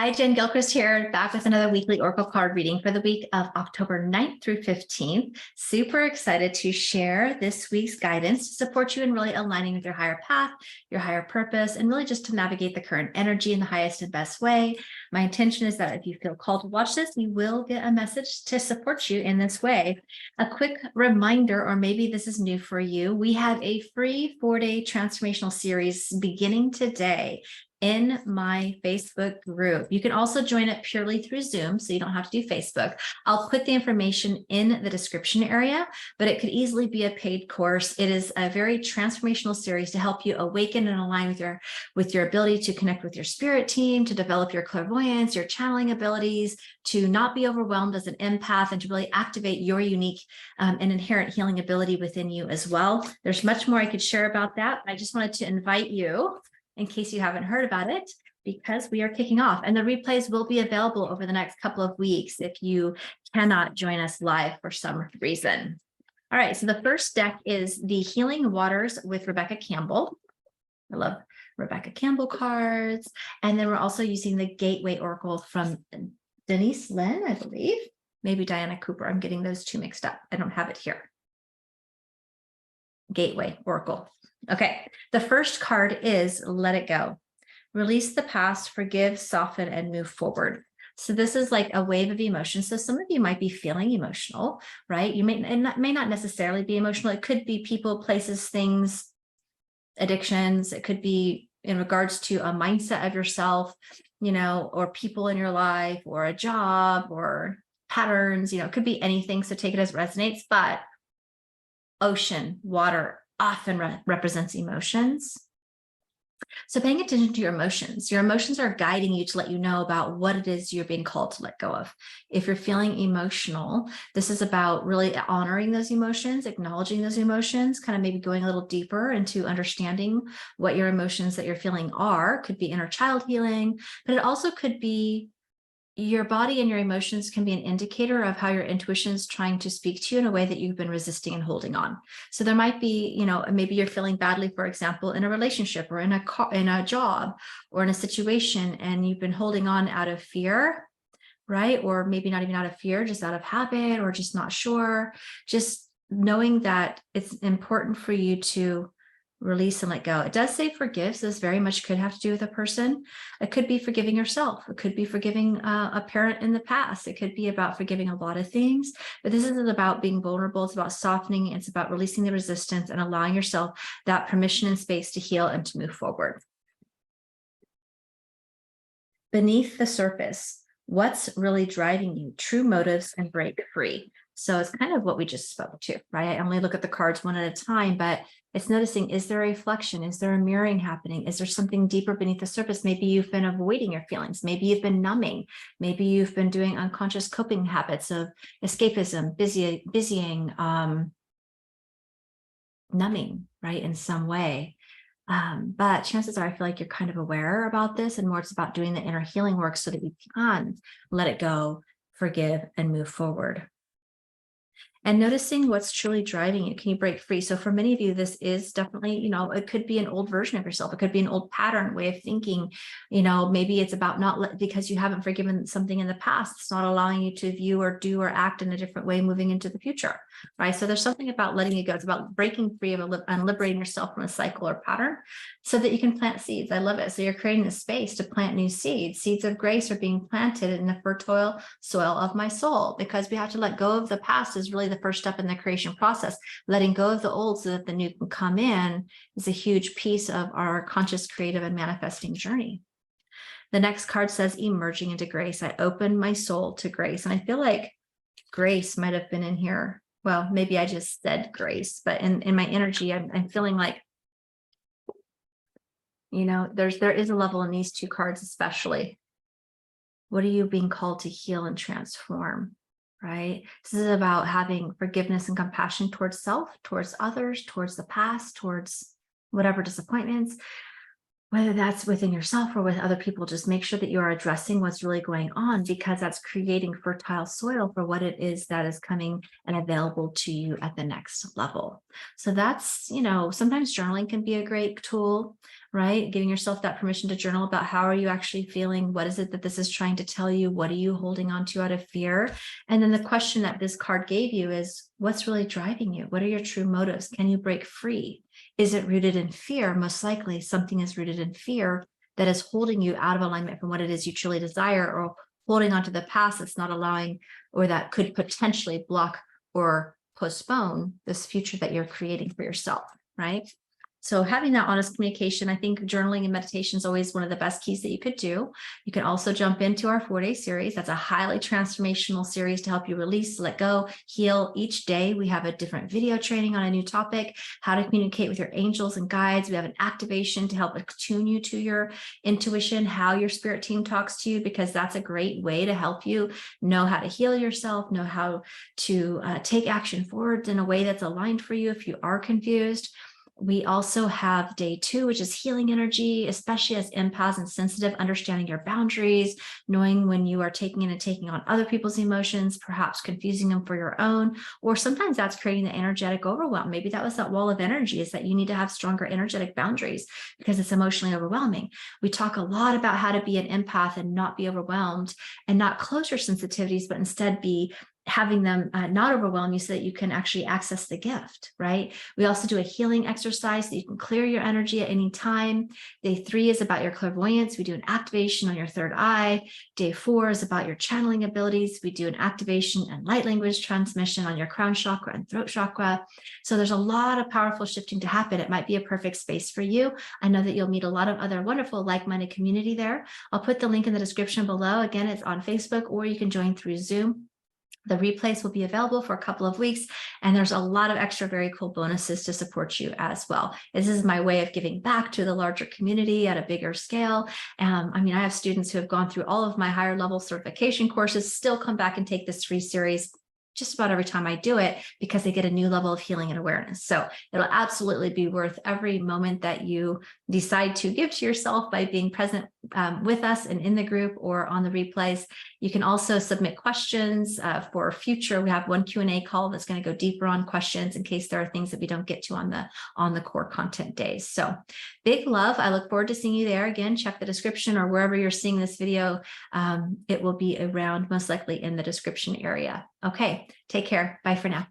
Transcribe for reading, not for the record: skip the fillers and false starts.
Hi, Jen Gilchrist here, back with another weekly Oracle card reading for the week of October 9th through 15th. Super excited to share this week's guidance to support you in really aligning with your higher path, your higher purpose, and really just to navigate the current energy in the highest and best way. My intention is that if you feel called to watch this, you will get a message to support you in this way. A quick reminder, or maybe this is new for you, we have a free 4-day transformational series beginning today in my Facebook group. You can also join it purely through Zoom, so you don't have to do Facebook. I'll put the information in the description area, but it could easily be a paid course. It is a very transformational series to help you awaken and align with your ability to connect with your spirit team, to develop your clairvoyance, your channeling abilities, to not be overwhelmed as an empath, and to really activate your unique and inherent healing ability within you as well. There's much more I could share about that. I just wanted to invite you, in case you haven't heard about it, because we are kicking off, and the replays will be available over the next couple of weeks if you cannot join us live for some reason. All right, so the first deck is the Healing Waters with Rebecca Campbell. I love Rebecca Campbell cards. And then we're also using the Gateway Oracle from Denise Lynn, I believe. Maybe Diana Cooper. I'm getting those two mixed up. I don't have it here. Gateway Oracle. Okay, the first card is Let It Go. Release the past, forgive, soften, and move forward. So this is like a wave of emotion. So some of you might be feeling emotional, right? You may not necessarily be emotional. It could be people, places, things, addictions. It could be in regards to a mindset of yourself, or people in your life, or a job, or patterns, it could be anything. So take it as it resonates, but ocean, water, often represents emotions. So paying attention to your emotions are guiding you to let you know about what it is you're being called to let go of. If you're feeling emotional, this is about really honoring those emotions, acknowledging those emotions, kind of maybe going a little deeper into understanding what your emotions that you're feeling are. Could be inner child healing, but it also could be your body, and your emotions can be an indicator of how your intuition is trying to speak to you in a way that you've been resisting and holding on. So there might be, maybe you're feeling badly, for example, in a relationship, or in a job, or in a situation, and you've been holding on out of fear, right? Or maybe not even out of fear, just out of habit, or just not sure. Just knowing that it's important for you to release and let go. It does say forgive, so this very much could have to do with a person. It could be forgiving yourself. It could be forgiving a parent in the past. It could be about forgiving a lot of things, but this isn't about being vulnerable. It's about softening. It's about releasing the resistance and allowing yourself that permission and space to heal and to move forward. Beneath the surface, what's really driving you? True motives and break free. So it's kind of what we just spoke to, right? I only look at the cards one at a time, but it's noticing, is there a reflection? Is there a mirroring happening? Is there something deeper beneath the surface? Maybe you've been avoiding your feelings. Maybe you've been numbing. Maybe you've been doing unconscious coping habits of escapism, busying, numbing, right, in some way. But chances are, I feel like you're kind of aware about this, and more it's about doing the inner healing work so that you can let it go, forgive, and move forward. And noticing what's truly driving you. Can you break free? So for many of you, this is definitely, it could be an old version of yourself. It could be an old pattern, way of thinking. Maybe it's about because you haven't forgiven something in the past. It's not allowing you to view or do or act in a different way moving into the future, right? So there's something about letting it go. It's about breaking free of and liberating yourself from a cycle or pattern so that you can plant seeds. I love it. So you're creating the space to plant new seeds. Seeds of grace are being planted in the fertile soil of my soul, because we have to let go of the past is really the first step in the creation process. Letting go of the old so that the new can come in is a huge piece of our conscious, creative, and manifesting journey. The next card says emerging into grace. I open my soul to grace. And I feel like grace might have been in here. Well, maybe I just said grace, but in my energy, I'm feeling like, there is a level in these two cards, especially. What are you being called to heal and transform? Right? This is about having forgiveness and compassion towards self, towards others, towards the past, towards whatever disappointments. whether that's within yourself or with other people, just make sure that you are addressing what's really going on, because that's creating fertile soil for what it is that is coming and available to you at the next level. So that's, sometimes journaling can be a great tool, right? Giving yourself that permission to journal about how are you actually feeling? What is it that this is trying to tell you? What are you holding on to out of fear? And then the question that this card gave you is, what's really driving you? What are your true motives? Can you break free? Is it rooted in fear? Most likely something is rooted in fear that is holding you out of alignment from what it is you truly desire, or holding on to the past that's not allowing, or that could potentially block or postpone this future that you're creating for yourself, right? So having that honest communication, I think journaling and meditation is always one of the best keys that you could do. You can also jump into our 4-day series. That's a highly transformational series to help you release, let go, heal. Each day we have a different video training on a new topic, how to communicate with your angels and guides. We have an activation to help attune you to your intuition, how your spirit team talks to you, because that's a great way to help you know how to heal yourself, know how to take action forward in a way that's aligned for you if you are confused. We also have day 2, which is healing energy, especially as empaths and sensitive, understanding your boundaries, knowing when you are taking in and taking on other people's emotions, perhaps confusing them for your own, or sometimes that's creating the energetic overwhelm. Maybe that was that wall of energy, is that you need to have stronger energetic boundaries because it's emotionally overwhelming. We talk a lot about how to be an empath and not be overwhelmed and not close your sensitivities, but instead be having them not overwhelm you so that you can actually access the gift, right? We also do a healing exercise so you can clear your energy at any time. Day 3 is about your clairvoyance. We do an activation on your third eye. Day 4 is about your channeling abilities. We do an activation and light language transmission on your crown chakra and throat chakra. So there's a lot of powerful shifting to happen. It might be a perfect space for you. I know that you'll meet a lot of other wonderful like-minded community there. I'll put the link in the description below. Again, it's on Facebook, or you can join through Zoom. The replays will be available for a couple of weeks, and there's a lot of extra very cool bonuses to support you as well. This is my way of giving back to the larger community at a bigger scale. I have students who have gone through all of my higher level certification courses, still come back and take this free series just about every time I do it, because they get a new level of healing and awareness. So it'll absolutely be worth every moment that you decide to give to yourself by being present with us and in the group or on the replays. You can also submit questions for future. We have one Q&A call that's going to go deeper on questions in case there are things that we don't get to on the core content days. So big love. I look forward to seeing you there. Again, check the description or wherever you're seeing this video. It will be around, most likely in the description area. Okay, take care. Bye for now.